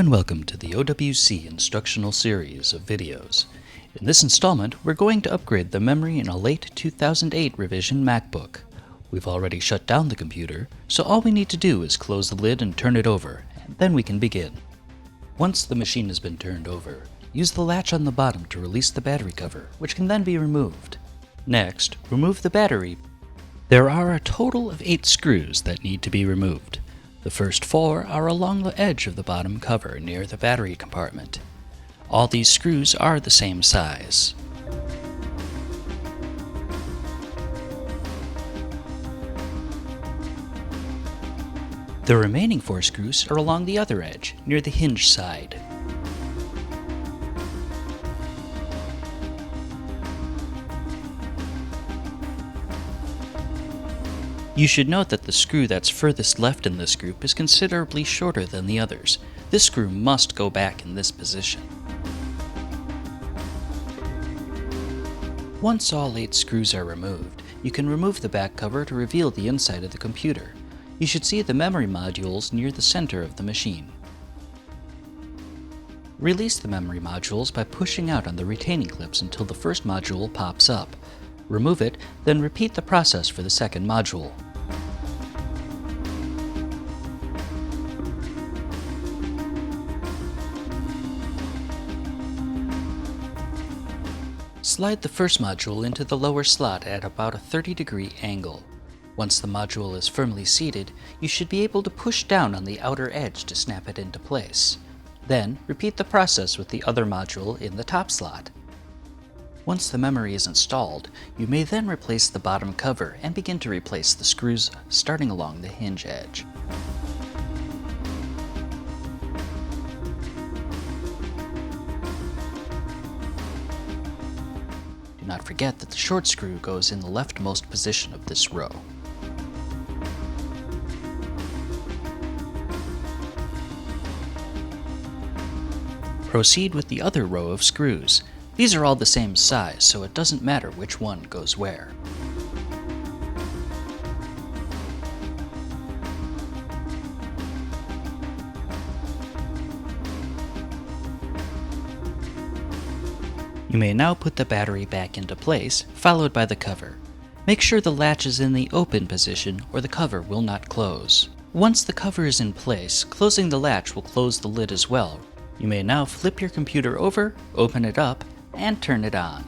and welcome to the OWC instructional series of videos. In this installment, we're going to upgrade the memory in a late 2008 revision MacBook. We've already shut down the computer, so all we need to do is close the lid and turn it over, and then we can begin. Once the machine has been turned over, use the latch on the bottom to release the battery cover, which can then be removed. Next, remove the battery. There are a total of 8 screws that need to be removed. The first 4 are along the edge of the bottom cover near the battery compartment. All these screws are the same size. The remaining 4 screws are along the other edge, near the hinge side. You should note that the screw that's furthest left in this group is considerably shorter than the others. This screw must go back in this position. Once all 8 screws are removed, you can remove the back cover to reveal the inside of the computer. You should see the memory modules near the center of the machine. Release the memory modules by pushing out on the retaining clips until the first module pops up. Remove it, then repeat the process for the second module. Slide the first module into the lower slot at about a 30-degree angle. Once the module is firmly seated, you should be able to push down on the outer edge to snap it into place. Then, repeat the process with the other module in the top slot. Once the memory is installed, you may then replace the bottom cover and begin to replace the screws starting along the hinge edge. Do not forget that the short screw goes in the leftmost position of this row. Proceed with the other row of screws. These are all the same size, so it doesn't matter which one goes where. You may now put the battery back into place, followed by the cover. Make sure the latch is in the open position or the cover will not close. Once the cover is in place, closing the latch will close the lid as well. You may now flip your computer over, open it up, and turn it on.